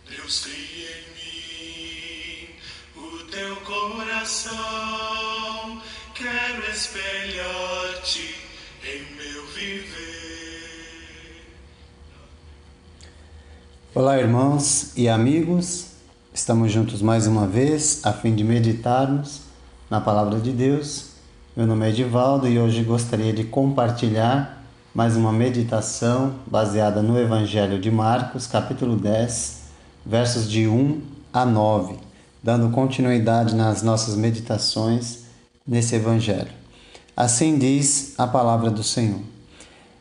Deus cria em mim o teu coração, quero espelhar-te em meu viver. Olá, irmãos e amigos, estamos juntos mais uma vez a fim de meditarmos na Palavra de Deus. Meu nome é Edivaldo e hoje gostaria de compartilhar mais uma meditação baseada no Evangelho de Marcos, capítulo 10, versos de 1 a 9, dando continuidade nas nossas meditações nesse Evangelho. Assim diz a palavra do Senhor.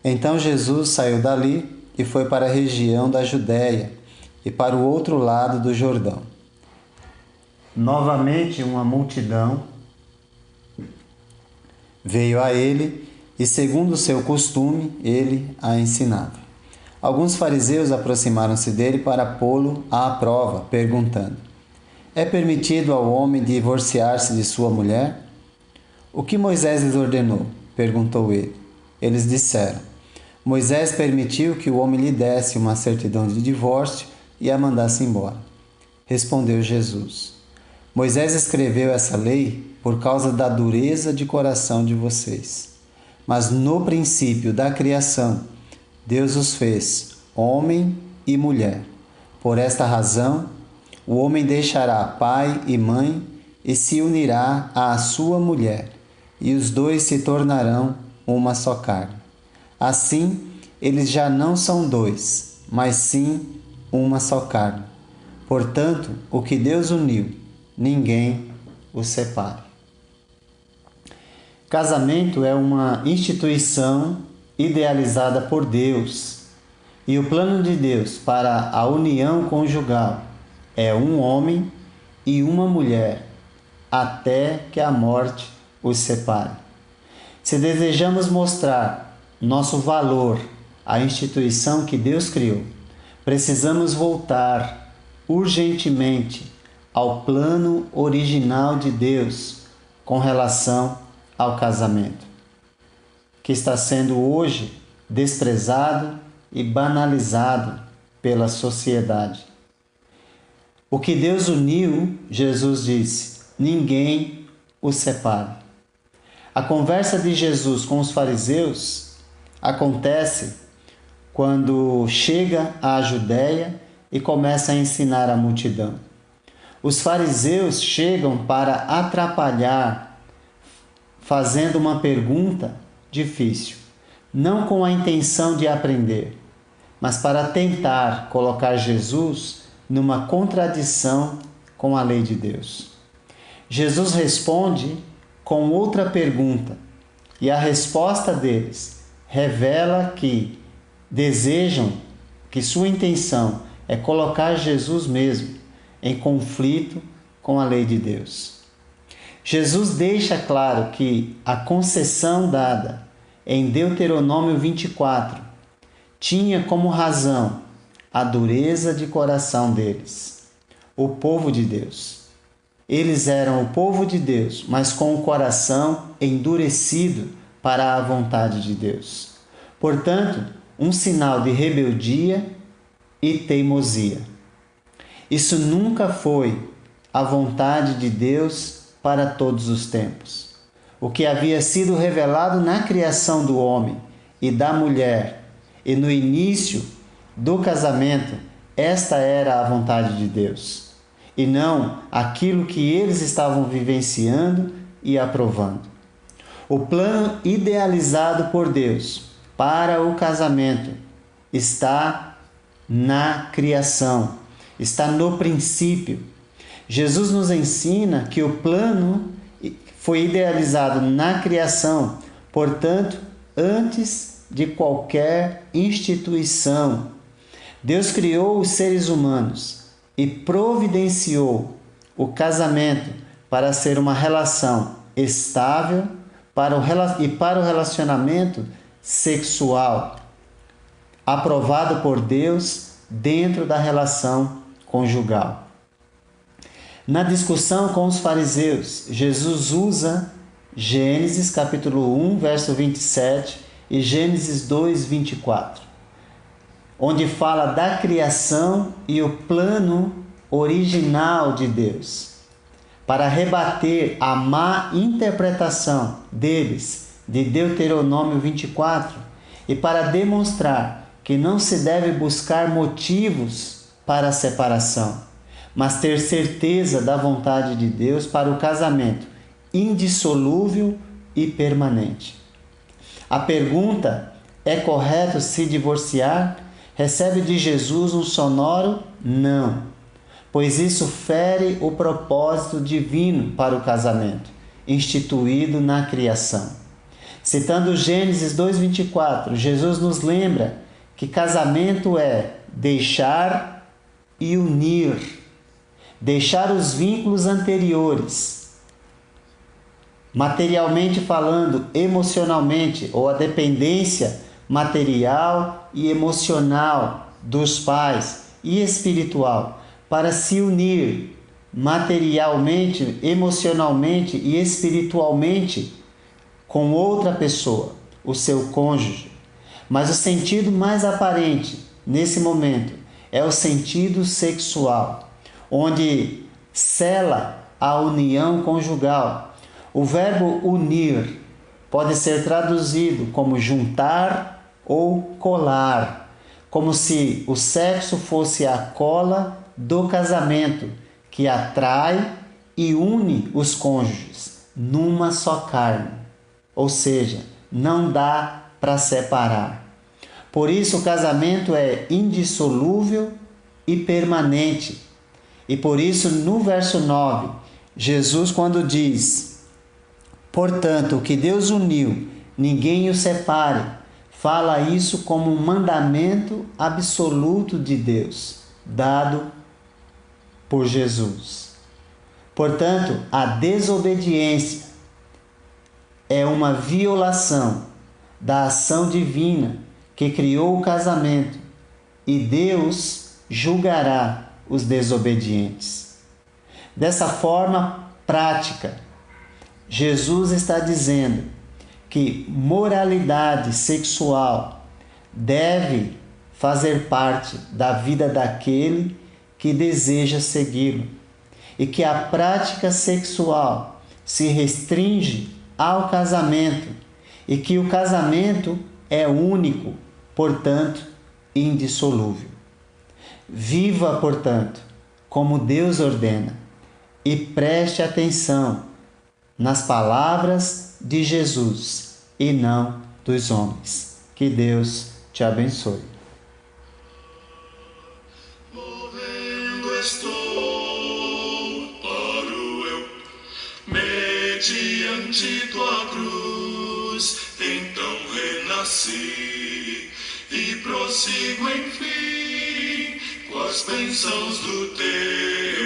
Então Jesus saiu dali e foi para a região da Judéia e para o outro lado do Jordão. Novamente uma multidão veio a ele e, segundo o seu costume, ele a ensinava. Alguns fariseus aproximaram-se dele para pô-lo à prova, perguntando: é permitido ao homem divorciar-se de sua mulher? O que Moisés lhes ordenou? Perguntou ele. Eles disseram: Moisés permitiu que o homem lhe desse uma certidão de divórcio e a mandasse embora. Respondeu Jesus: Moisés escreveu essa lei por causa da dureza de coração de vocês. Mas no princípio da criação, Deus os fez homem e mulher. Por esta razão, o homem deixará pai e mãe e se unirá à sua mulher, e os dois se tornarão uma só carne. Assim, eles já não são dois, mas sim uma só carne. Portanto, o que Deus uniu, ninguém o separe. Casamento é uma instituição idealizada por Deus, e o plano de Deus para a união conjugal é um homem e uma mulher, até que a morte os separe. Se desejamos mostrar nosso valor à instituição que Deus criou, precisamos voltar urgentemente ao plano original de Deus com relação ao casamento, que está sendo hoje desprezado e banalizado pela sociedade. O que Deus uniu, Jesus disse, ninguém o separe. A conversa de Jesus com os fariseus acontece quando chega à Judéia e começa a ensinar a multidão. Os fariseus chegam para atrapalhar, fazendo uma pergunta difícil, não com a intenção de aprender, mas para tentar colocar Jesus numa contradição com a lei de Deus. Jesus responde com outra pergunta, e a resposta deles revela que desejam, que sua intenção é colocar Jesus mesmo em conflito com a lei de Deus. Jesus deixa claro que a concessão dada em Deuteronômio 24 tinha como razão a dureza de coração deles, o povo de Deus. Eles eram o povo de Deus, mas com o coração endurecido para a vontade de Deus. Portanto, um sinal de rebeldia e teimosia. Isso nunca foi a vontade de Deus para todos os tempos. O que havia sido revelado na criação do homem e da mulher e no início do casamento, esta era a vontade de Deus, e não aquilo que eles estavam vivenciando e aprovando. O plano idealizado por Deus para o casamento está na criação, está no princípio. Jesus nos ensina que o plano foi idealizado na criação, portanto, antes de qualquer instituição. Deus criou os seres humanos e providenciou o casamento para ser uma relação estável para o relacionamento sexual, aprovado por Deus dentro da relação conjugal. Na discussão com os fariseus, Jesus usa Gênesis capítulo 1, verso 27 e Gênesis 2, 24. onde fala da criação e o plano original de Deus, para rebater a má interpretação deles de Deuteronômio 24 e para demonstrar que não se deve buscar motivos para a separação, mas ter certeza da vontade de Deus para o casamento indissolúvel e permanente. A pergunta: é correto se divorciar? Recebe de Jesus um sonoro não, pois isso fere o propósito divino para o casamento, instituído na criação. Citando Gênesis 2:24, Jesus nos lembra que casamento é deixar e unir, deixar os vínculos anteriores, materialmente falando, emocionalmente, ou a dependência material e emocional dos pais e espiritual, para se unir materialmente, emocionalmente e espiritualmente com outra pessoa, o seu cônjuge. Mas o sentido mais aparente nesse momento é o sentido sexual, onde sela a união conjugal. O verbo unir pode ser traduzido como juntar ou colar, como se o sexo fosse a cola do casamento que atrai e une os cônjuges numa só carne. Ou seja, não dá para separar. Por isso o casamento é indissolúvel e permanente. E por isso no verso 9, Jesus quando diz: portanto, o que Deus uniu, ninguém o separe, fala isso como um mandamento absoluto de Deus, dado por Jesus. Portanto, a desobediência é uma violação da ação divina que criou o casamento, e Deus julgará os desobedientes. Dessa forma prática, Jesus está dizendo que moralidade sexual deve fazer parte da vida daquele que deseja segui-lo, e que a prática sexual se restringe ao casamento e que o casamento é único, portanto, indissolúvel. Viva, portanto, como Deus ordena e preste atenção nas palavras de Jesus e não dos homens. Que Deus te abençoe. Morrendo estou para o eu, mediante tua cruz, então renasci e prossigo enfim com as bênçãos do teu